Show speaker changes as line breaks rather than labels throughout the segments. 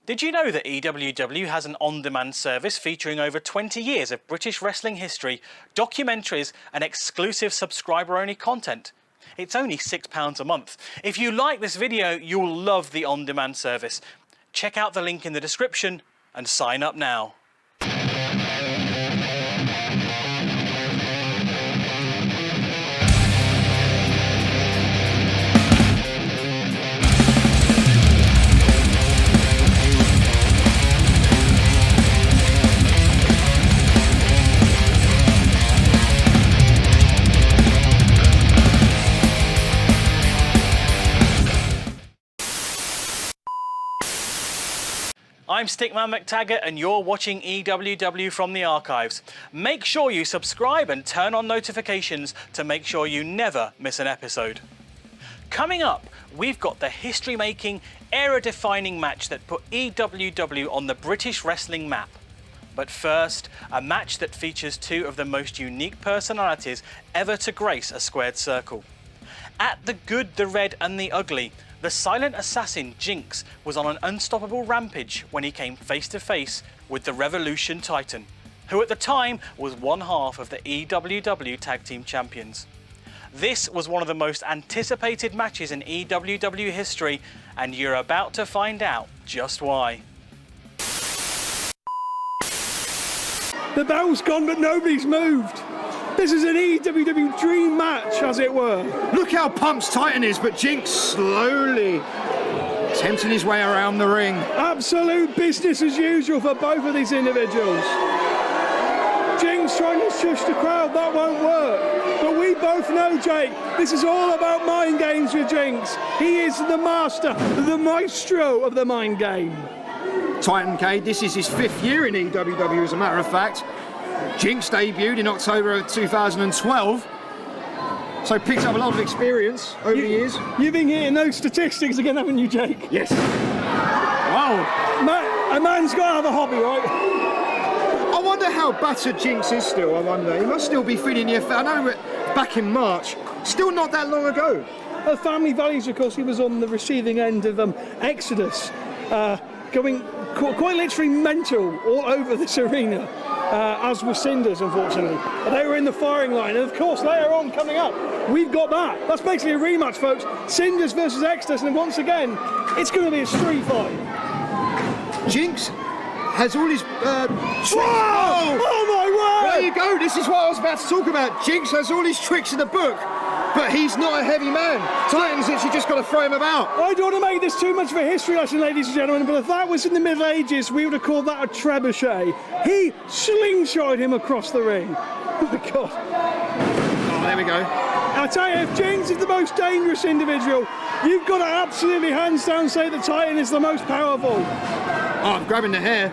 Did you know that EWW has an on-demand service featuring over 20 years of British wrestling history, documentaries and exclusive subscriber-only content? It's only £6 a month. If you like this video, you'll love the on-demand service. Check out the link in the description and sign up now. I'm Stickman McTaggart and you're watching EWW from the archives. Make sure you subscribe and turn on notifications to make sure you never miss an episode. Coming up, we've got the history-making, era-defining match that put EWW on the British wrestling map. But first, a match that features two of the most unique personalities ever to grace a squared circle. At the good, the red and the ugly, the silent assassin Jynx was on an unstoppable rampage when he came face to face with the Revolution Titan, who at the time was one half of the EWW Tag Team Champions. This was one of the most anticipated matches in EWW history, and you're about to find out just why.
The bell's gone, but nobody's moved. This is an EWW dream match, as it were.
Look how pumped Titan is, but Jynx slowly tempting his way around the ring.
Absolute business as usual for both of these individuals. Jynx trying to shush the crowd, that won't work. But we both know, Jake, this is all about mind games with Jynx. He is the master, the maestro of the mind game.
Titan K, this is his 5th year in EWW, as a matter of fact. Jynx debuted in October of 2012, so picked up a lot of experience over the years.
You've been hitting those statistics again, haven't you, Jake?
Yes. Wow.
A man's got to have a hobby, right?
I wonder how battered Jynx is still, I wonder. He must still be feeling the effect. I know we're back in March, still not that long ago.
Her family values, of course, he was on the receiving end of Exodus, going quite literally mental all over this arena. As were Cinders, unfortunately. They were in the firing line, and of course later on coming up, we've got that. That's basically a rematch, folks. Cinders versus Exodus, and once again, it's going to be a street fight.
Jynx has all his tricks.
Whoa! Oh my word!
There you go, this is what I was about to talk about. Jynx has all his tricks in the book, but he's not a heavy man. Titan's literally just got to throw him about.
I don't want to make this too much of a history lesson, ladies and gentlemen, but if that was in the Middle Ages, we would have called that a trebuchet. He slingshotted him across the ring. Oh my God.
Oh, there we go.
I tell you, if Jynx is the most dangerous individual, you've got to absolutely hands down say that Titan is the most powerful.
Oh, I'm grabbing the hair.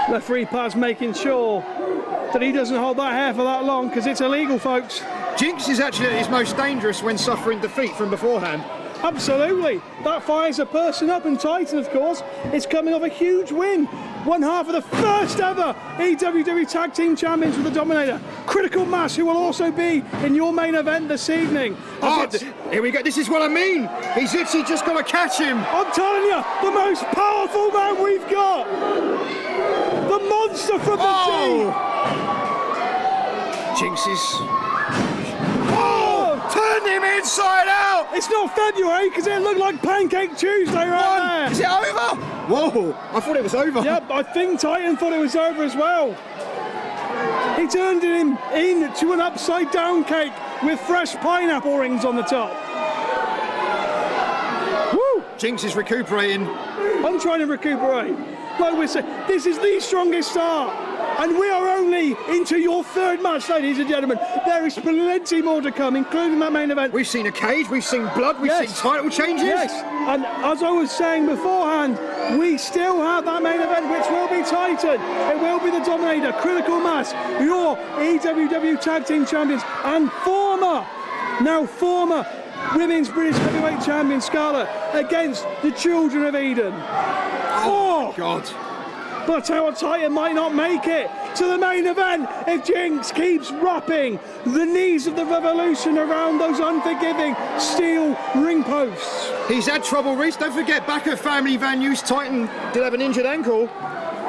Referee Paz making sure that he doesn't hold that hair for that long, because it's illegal, folks.
Jynx is actually at his most dangerous when suffering defeat from beforehand.
Absolutely. That fires a person up, and Titan, of course, is coming off a huge win. One half of the first ever EWW Tag Team Champions with the Dominator. Critical Mass, who will also be in your main event this evening.
Oh, here we go. This is what I mean. He's literally just got to catch him.
I'm telling you, the most powerful man we've got. The monster from the deep.
Jynx is... Oh! Turn him inside out!
It's not February, because it looked like Pancake Tuesday right there.
Is it over? Whoa, I thought it was over.
Yep, I think Titan thought it was over as well. He turned him into an upside down cake with fresh pineapple rings on the top. Woo!
Jynx is recuperating.
I'm trying to recuperate. Like we said, this is the strongest start. And we are only into your 3rd match, ladies and gentlemen. There is plenty more to come, including that main event.
We've seen a cage, we've seen blood, we've seen title changes.
Yes, and as I was saying beforehand, we still have that main event, which will be Titan. It will be the Dominator, Critical Mass, your EWW Tag Team Champions, and former Women's British Heavyweight Champion Scarlett against the Children of Eden.
Oh God.
But our Titan might not make it to the main event if Jynx keeps wrapping the knees of the Revolution around those unforgiving steel ring posts.
He's had trouble recently. Don't forget, back at Family Values, Titan did have an injured ankle.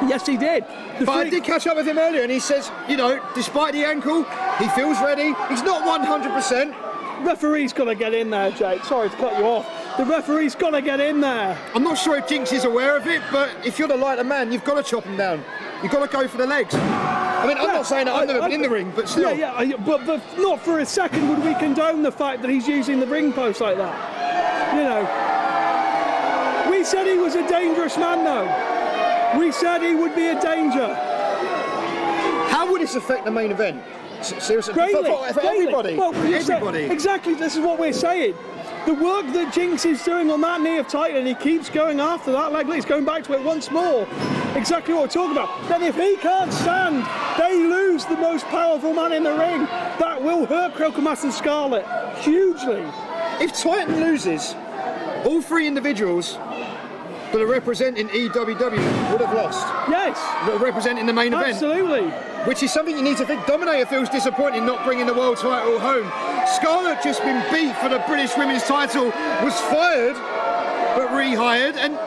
Yes, he did.
But I did catch up with him earlier, and he says, you know, despite the ankle, he feels ready. He's not 100%.
Referee's got to get in there, Jake. Sorry to cut you off. The referee's got to get in there.
I'm not sure if Jynx is aware of it, but if you're the lighter man, you've got to chop him down. You've got to go for the legs. I mean, I'm not saying that I've never been in the ring, but still.
But not for a second would we condone the fact that he's using the ring post like that. You know, we said he was a dangerous man, though. We said he would be a danger.
How would this affect the main event? Seriously,
Greatly,
for everybody.
Well,
everybody.
Exactly, this is what we're saying. The work that Jynx is doing on that knee of Titan, he keeps going after that leg. He's going back to it once more. Exactly what we're talking about. Then if he can't stand, they lose the most powerful man in the ring. That will hurt Krokomas and Scarlett hugely.
If Titan loses, all three individuals that are representing EWW would have lost.
Yes.
That are representing the main event.
Absolutely.
Which is something you need to think. Dominator feels disappointed not bringing the world title home. Scarlett just been beat for the British Women's title, was fired, but rehired, and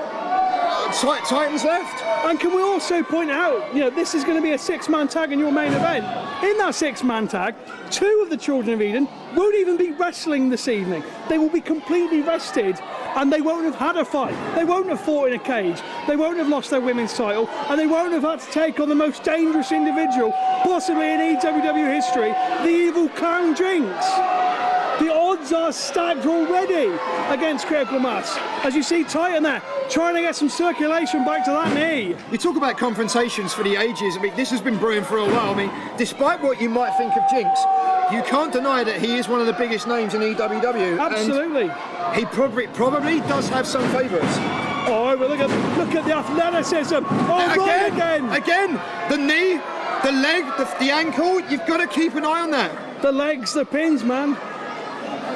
Titan's left.
And can we also point out, you know, this is going to be a 6-man tag in your main event. In that 6-man tag, 2 of the Children of Eden won't even be wrestling this evening. They will be completely rested, and they won't have had a fight. They won't have fought in a cage. They won't have lost their women's title, and they won't have had to take on the most dangerous individual possibly in EWW history, the evil clown Jynx. The odds are stacked already against Critical Mass. As you see Titan there, trying to get some circulation back to that knee.
You talk about confrontations for the ages. I mean, this has been brewing for a while. I mean, despite what you might think of Jynx, you can't deny that he is one of the biggest names in EWW.
Absolutely.
And he probably does have some favourites.
Oh, but look at the athleticism. Oh,
Again, the knee, the leg, the ankle, you've got to keep an eye on that.
The legs, the pins, man.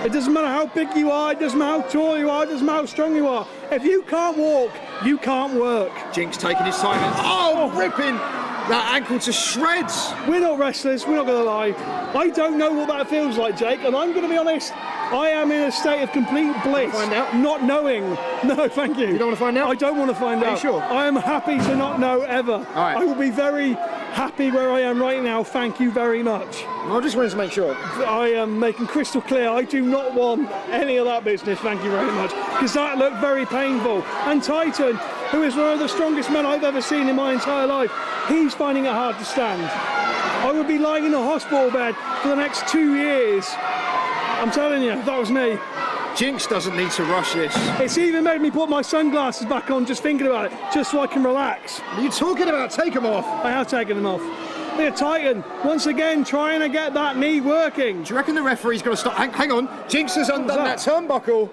It doesn't matter how big you are, it doesn't matter how tall you are, it doesn't matter how strong you are. If you can't walk, you can't work.
Jynx taking his time and ripping that ankle to shreds.
We're not wrestlers, we're not going to lie. I don't know what that feels like, Jake, and I'm going to be honest, I am in a state of complete bliss.
Find out?
Not knowing. No, thank you.
You don't want to find out?
I don't want to find out.
Are you sure?
I am happy to not know ever.
All right.
I will be very happy where I am right now. Thank you very much.
I just wanted to make sure.
I am making crystal clear I do not want any of that business, thank you very much, because that looked very painful. And Titan, who is one of the strongest men I've ever seen in my entire life, he's finding it hard to stand. I would be lying in a hospital bed for the next 2 years. I'm telling you, that was me.
Jynx doesn't need to rush this.
It's even made me put my sunglasses back on just thinking about it, just so I can relax.
What are you talking about? Take them off.
I have taken them off. Look at Titan, once again trying to get that knee working.
Do you reckon the referee's got to stop? Hang on, Jynx has undone that turnbuckle.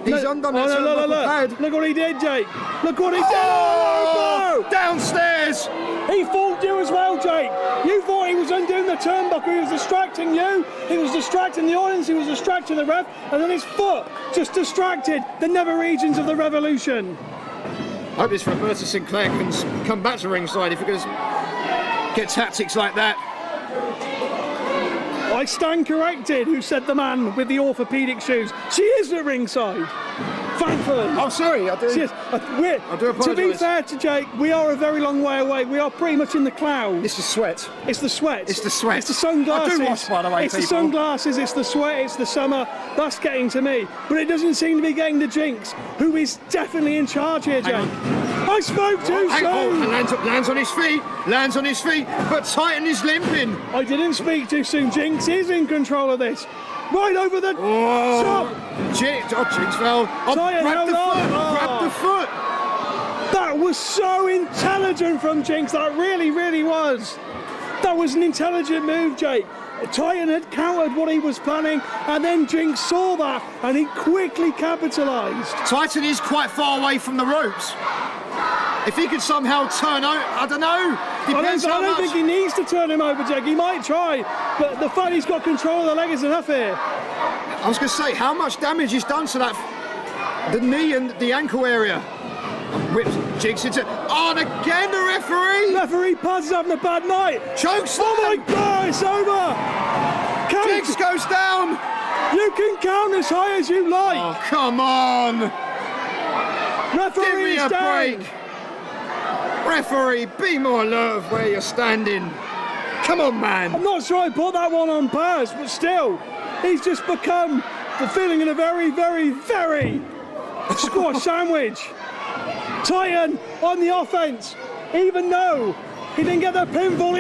He's undone that turnbuckle pad.
Look what he did, Jake. Look what he did. Oh, no!
Downstairs.
He fooled you as well, Jake. You thought he was undoing the turnbuckle. He was distracting you. He was distracting the audience. He was distracting the ref. And then his foot just distracted the nether regions of the Revolution.
I hope this Roberta Sinclair can come back to ringside if he can get tactics like that.
I stand corrected, who said the man with the orthopaedic shoes. She is at ringside, thankfully.
Oh, sorry, I do.
Yes,
I do apologise.
To be fair to Jake, we are a very long way away. We are pretty much in the clouds.
It's the sweat.
It's the sweat.
It's the sweat.
It's the sunglasses.
I do wash, by the way,
It's
people.
the sunglasses, it's the sweat, it's the summer. That's getting to me. But it doesn't seem to be getting to Jynx, who is definitely in charge here, Jake. I spoke too soon.
And lands on his feet. Lands on his feet. But Titan is limping.
I didn't speak too soon. Jynx is in control of this. Right over the top.
Jynx fell. Grab the foot.
That was so intelligent from Jynx. That really, really was. That was an intelligent move, Jake. Titan had countered what he was planning, and then Jynx saw that, and he quickly capitalised.
Titan is quite far away from the ropes. If he could somehow turn out, I don't know. Depends
I don't think he needs to turn him over, Jake. He might try, but the fact he's got control of the leg is enough here.
I was going to say, how much damage is done to that, the knee and the ankle area? Whips Jynx into, and again the referee!
Referee Paz is having a bad night.
Chokes.
Oh my God, it's over!
Jynx goes down.
You can count as high as you like.
Oh, come on. Give me
Referee
a
is down.
break. Referee, be more alert of where you're standing. Come on, man.
I'm not sure I put that one on purse, but still, he's just become the feeling in a very, very, very squash sandwich. Titan on the offense, even though he didn't get the pinfall,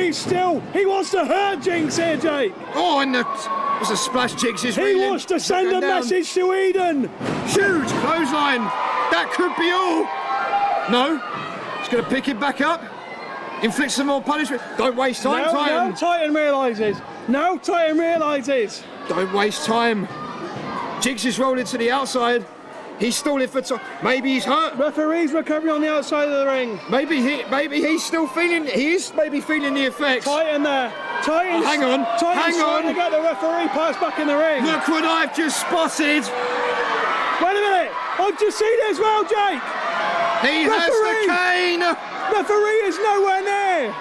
he wants to hurt Jynx here, Jake.
Oh, and there's a splash. Jynx is
He
reeling.
wants to send a
Down.
message to Eden.
Huge clothesline. That could be all. No. He's going to pick it back up. Inflict some more punishment. Don't waste time, Titan.
No, Titan realises. No, Titan realises.
Don't waste time. Jynx is rolling to the outside. He's stalling for time. Maybe he's hurt.
Referee's recovering on the outside of the ring.
Maybe he's still feeling. He is maybe feeling the effects.
Titan there. Titan's,
Oh, hang on,
Titan's
hang
trying
on.
to get the referee pass back in the ring.
Look what I've just spotted.
Wait a minute. I've just seen it as well, Jake.
He has the cane.
Referee is nowhere near.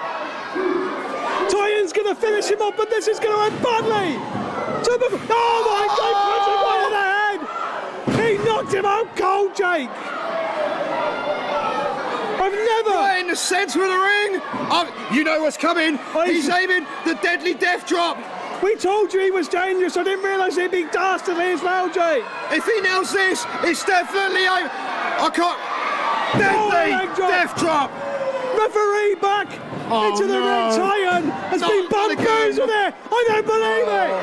Titan's going to finish him off, but this is going to end badly. Oh my God, puts him right in the head. He knocked him out cold, Jake. I've never...
Right in the centre of the ring. Oh, you know what's coming. He's aiming the deadly death drop.
We told you he was dangerous. I didn't realise he'd be dastardly as well, Jake.
If he nails this, it's definitely over. I can't.
leg
Deadly
drop.
death drop.
Referee back into the ring. Titan has
Not
been bamboozled with it. I don't believe it.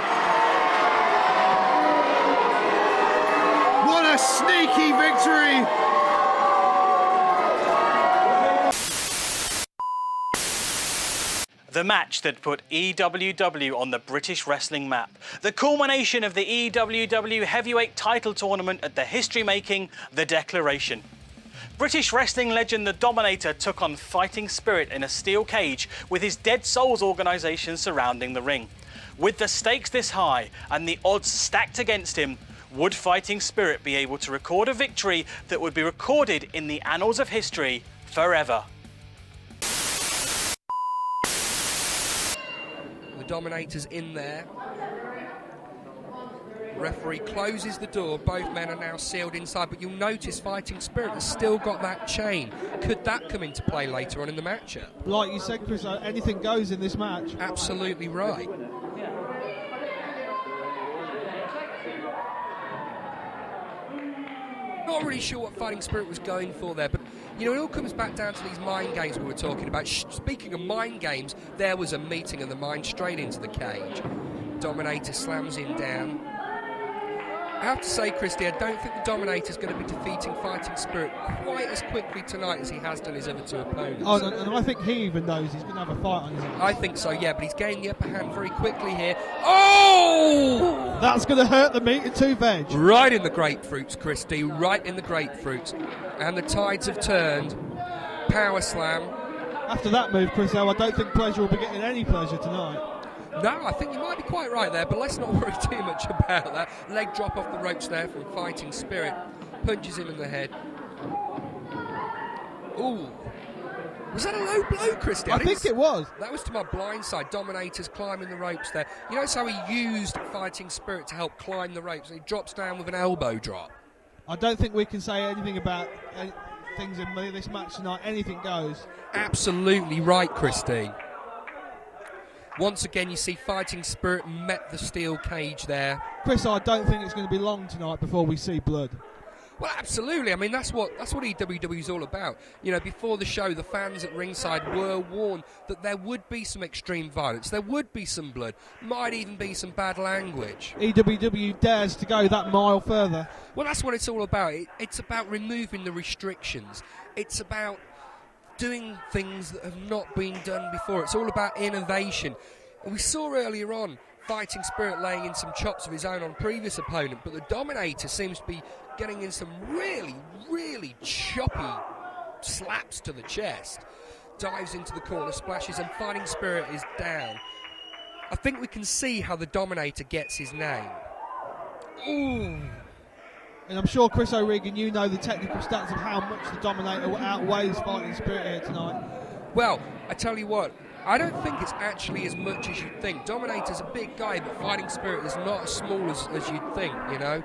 What a sneaky victory.
The match that put EWW on the British wrestling map. The culmination of the EWW heavyweight title tournament at the history-making The Declaration. British wrestling legend The Dominator took on Fighting Spirit in a steel cage with his Dead Souls organisation surrounding the ring. With the stakes this high and the odds stacked against him, would Fighting Spirit be able to record a victory that would be recorded in the annals of history forever?
The Dominator's in there. Referee closes the door. Both men are now sealed inside, but you'll notice Fighting Spirit has still got that chain. Could that come into play later on in the matchup?
Like you said, Chris, anything goes in this match.
Absolutely right. Not really sure what Fighting Spirit was going for there, but you know, it all comes back down to these mind games we were talking about. Speaking of mind games, there was a meeting of the mind straight into the cage. Dominator slams him down. I have to say, Christy, I don't think the Dominator's going to be defeating Fighting Spirit quite as quickly tonight as he has done his other two opponents.
Oh, and I think he even knows he's going to have a fight on his hands.
I think so, yeah, but he's gained the upper hand very quickly here. Oh!
That's going to hurt the meat and two veg.
Right in the grapefruits, Christy, right in the grapefruits. And the tides have turned. Power slam.
After that move, Chris, I don't think Pleasure will be getting any pleasure tonight.
No, I think you might be quite right there, but let's not worry too much about that. Leg drop off the ropes there from Fighting Spirit. Punches him in the head. Ooh. Was that a low blow, Christy?
I think it was.
That was to my blind side. Dominator's climbing the ropes there. You notice how he used Fighting Spirit to help climb the ropes. He drops down with an elbow drop.
I don't think we can say anything about things in this match tonight. Anything goes.
Absolutely right, Christy. Once again, you see Fighting Spirit met the steel cage there.
Chris, I don't think it's going to be long tonight before we see blood.
Well, absolutely. I mean, that's what EWW is all about. You know, before the show, the fans at ringside were warned that there would be some extreme violence, there would be some blood, might even be some bad language.
EWW dares to go that mile further.
Well, that's what it's all about. It's about removing the restrictions. It's about doing things that have not been done before. It's all about innovation. And we saw earlier on Fighting Spirit laying in some chops of his own on previous opponent, but the Dominator seems to be getting in some really, really choppy slaps to the chest. Dives into the corner, splashes, and Fighting Spirit is down. I think we can see how the Dominator gets his name. Ooh.
And I'm sure, Chris O'Regan, you know the technical stats of how much the Dominator outweighs Fighting Spirit here tonight.
Well, I tell you what, I don't think it's actually as much as you'd think. Dominator's a big guy, but Fighting Spirit is not as small as you'd think, you know.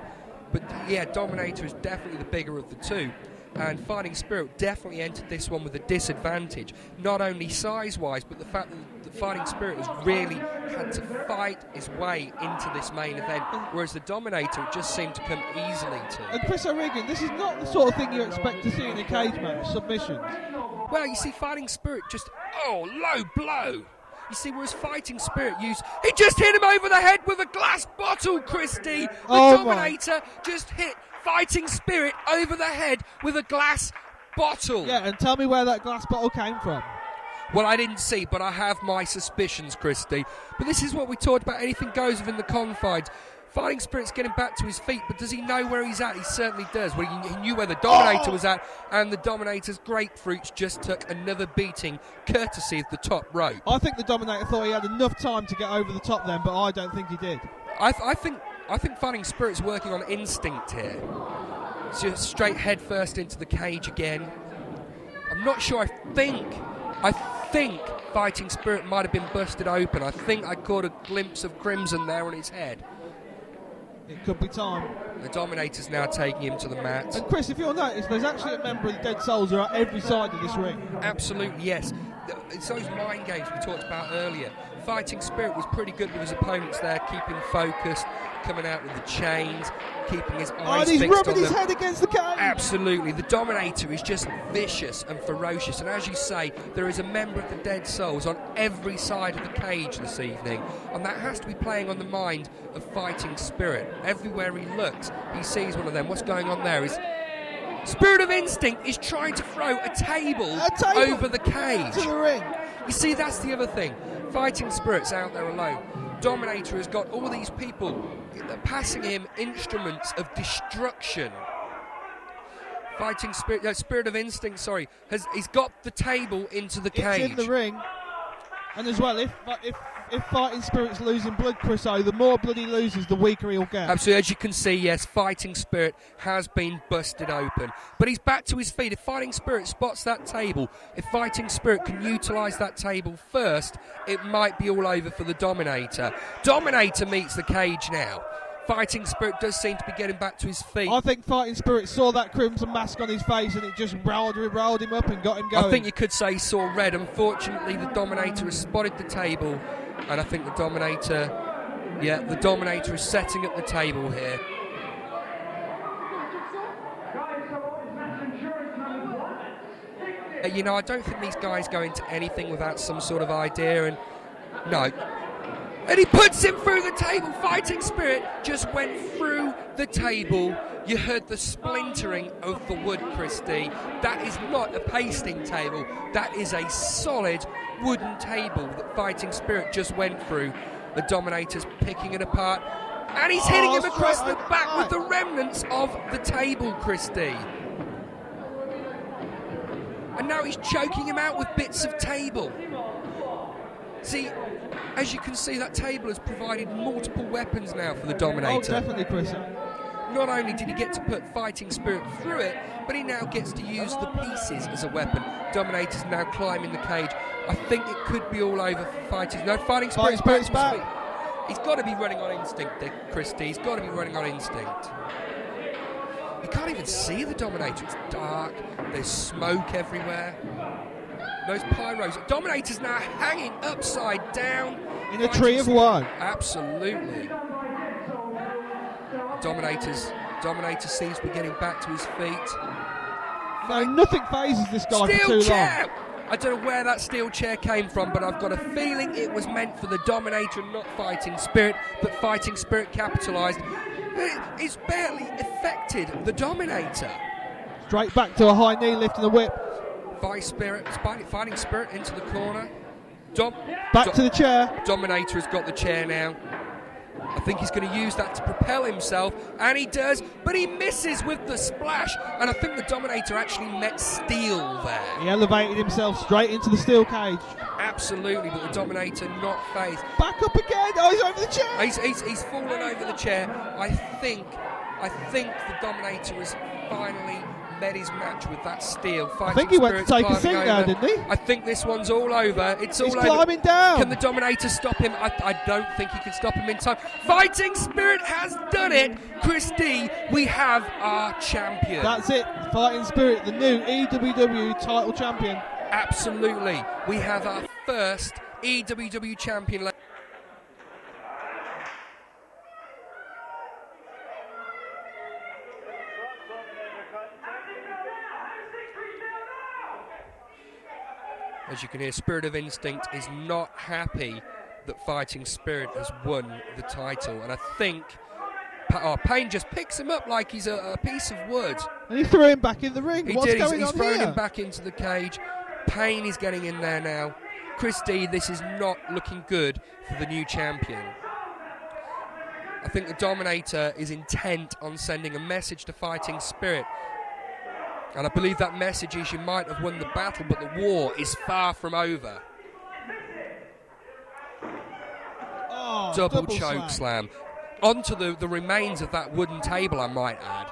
But yeah, Dominator is definitely the bigger of the two. And Fighting Spirit definitely entered this one with a disadvantage, not only size-wise, but the fact that the Fighting Spirit has really had to fight his way into this main event, whereas the Dominator just seemed to come easily to.
And Chris O'Regan, this is not the sort of thing you expect to see in a cage match, submissions.
Well, you see, Fighting Spirit just, low blow. You see, whereas Fighting Spirit he just hit him over the head with a glass bottle, Christy. The Dominator just hit Fighting Spirit over the head with a glass bottle.
Yeah, and tell me where that glass bottle came from.
Well, I didn't see, but I have my suspicions, Christy. But this is what we talked about, anything goes within the confines. Fighting Spirit's getting back to his feet, but does he know where he's at? He certainly does. Well, he knew where the Dominator was at, and the Dominator's grapefruits just took another beating, courtesy of the top rope.
I think the Dominator thought he had enough time to get over the top then, but I don't think he did.
I think Fighting Spirit's working on instinct here. Just straight head first into the cage again. I'm not sure. I think Fighting Spirit might have been busted open. I think I caught a glimpse of crimson there on his head.
It could be time.
The Dominator's now taking him to the mat.
And Chris, if you'll notice, there's actually a member of the Dead Souls at every side of this ring.
Absolutely, yes. It's those mind games we talked about earlier. Fighting Spirit was pretty good with his opponents there, keeping focused, coming out with the chains, keeping his eyes
he's
fixed
rubbing
on
his
them.
head against the cage.
Absolutely. The Dominator is just vicious and ferocious. And as you say, there is a member of the Dead Souls on every side of the cage this evening. And that has to be playing on the mind of Fighting Spirit. Everywhere he looks, he sees one of them. What's going on there is Spirit of Instinct is trying to throw a table over the cage.
To the ring.
You see, that's the other thing. Fighting Spirit's out there alone. Dominator has got all these people passing him instruments of destruction. Fighting Spirit, Spirit of Instinct, he's got the table into the cage.
It's in the ring. And as well, if Fighting Spirit's losing blood, Chris O, the more blood he loses, the weaker he'll get.
Absolutely, as you can see, yes, Fighting Spirit has been busted open. But he's back to his feet. If Fighting Spirit spots that table, if Fighting Spirit can utilise that table first, it might be all over for the Dominator. Dominator meets the cage now. Fighting Spirit does seem to be getting back to his feet.
I think Fighting Spirit saw that crimson mask on his face and it just rolled him up and got him going.
I think you could say he saw red. Unfortunately, the Dominator has spotted the table, and I think the Dominator is setting up the table here. I don't think these guys go into anything without some sort of idea, and no. And he puts him through the table. Fighting Spirit just went through the table. You heard the splintering of the wood, Christy. That is not a pasting table. That is a solid wooden table that Fighting Spirit just went through. The Dominator's picking it apart. And he's hitting him across the back with the remnants of the table, Christy. And now he's choking him out with bits of table. See, as you can see, that table has provided multiple weapons now for the Dominator.
Oh, definitely, Chris.
Not only did he get to put Fighting Spirit through it, but he now gets to use the pieces as a weapon. Dominator's now climbing the cage. I think it could be all over for Fighting. No, Fighting Spirit's back. He's got to be running on instinct, Christy. He's got to be running on instinct. You can't even see the Dominator. It's dark. There's smoke everywhere. Those pyros. Dominator's now hanging upside down.
In a tree of one.
Absolutely. Dominator seems to be getting back to his feet.
No, nothing phases this guy
Steel
for too
chair!
long.
I don't know where that steel chair came from, but I've got a feeling it was meant for the Dominator and not Fighting Spirit, but Fighting Spirit capitalised. It's barely affected the Dominator.
Straight back to a high knee lift and a whip.
Fighting Spirit into the corner.
Back to the chair.
Dominator has got the chair now. I think he's going to use that to propel himself, and he does, but he misses with the splash, and I think the Dominator actually met steel there.
He elevated himself straight into the steel cage.
Absolutely, but the Dominator not phased.
Back up again. Oh, he's over the chair.
He's fallen over the chair. I think the Dominator has finally met his match with that steel.
I think he went to take a seat now, didn't he?
I think this one's all over. It's
He's
all over.
climbing down.
Can the Dominator stop him? I don't think he can stop him in time. Fighting Spirit has done it. Chris D, we have our champion.
That's it. Fighting Spirit, the new EWW title champion.
Absolutely. We have our first EWW champion. As you can hear, Spirit of Instinct is not happy that Fighting Spirit has won the title. And I think Payne just picks him up like he's a piece of wood.
And he threw him back in the ring. What's going on
He's thrown
here?
him back into the cage. Payne is getting in there now. Chris D, this is not looking good for the new champion. I think the Dominator is intent on sending a message to Fighting Spirit. And I believe that message is you might have won the battle, but the war is far from over.
Oh,
Double choke slam. Onto the remains of that wooden table, I might add.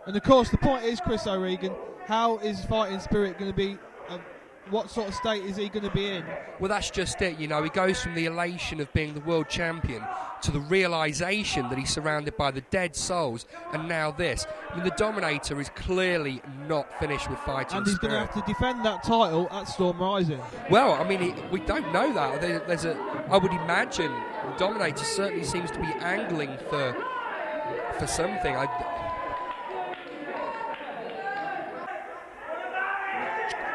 And of course, the point is, Chris O'Regan, how is Fighting Spirit going to be? What sort of state is he going to be in?
Well, that's just it. You know, he goes from the elation of being the world champion to the realisation that he's surrounded by the dead souls, and now this. I mean, the Dominator is clearly not finished with Fighting
And he's going to have to defend that title at Storm Rising.
Well, I mean, we don't know that. I would imagine the Dominator certainly seems to be angling for something.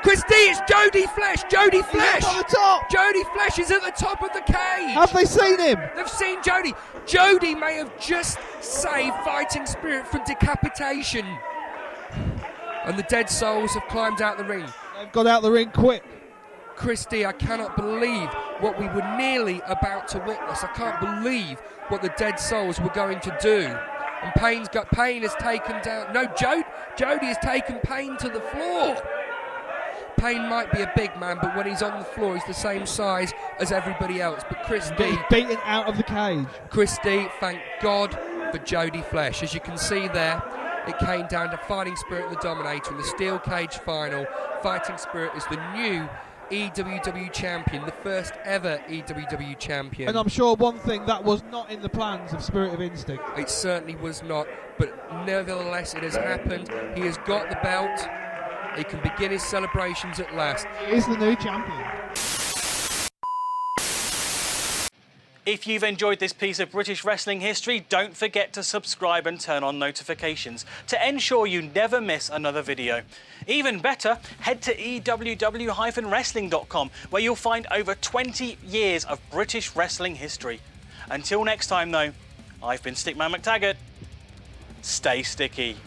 Chris D, it's Jody Flesh! Jody Flesh!
He's up on the top!
Jody Flesh is at the top of the cage!
Have they seen him?
They've seen Jody. Jody may have just saved Fighting Spirit from decapitation. And the dead souls have climbed out the ring.
They've got out the ring quick.
Chris D, I cannot believe what we were nearly about to witness. I can't believe what the dead souls were going to do. And Payne has taken down... No, Jody has taken Payne to the floor. Payne might be a big man, but when he's on the floor, he's the same size as everybody else. But Chris D...
He's beaten out of the cage.
Chris D, thank God for Jody Flesh. As you can see there, it came down to Fighting Spirit and the Dominator in the steel cage final. Fighting Spirit is the new EWW champion, the first ever EWW champion.
And I'm sure one thing that was not in the plans of Spirit of Instinct.
It certainly was not, but nevertheless it has happened. He has got the belt. He can begin his celebrations at last.
He is the new champion.
If you've enjoyed this piece of British wrestling history, don't forget to subscribe and turn on notifications to ensure you never miss another video. Even better, head to EWW-wrestling.com where you'll find over 20 years of British wrestling history. Until next time though, I've been Stickman McTaggart. Stay sticky.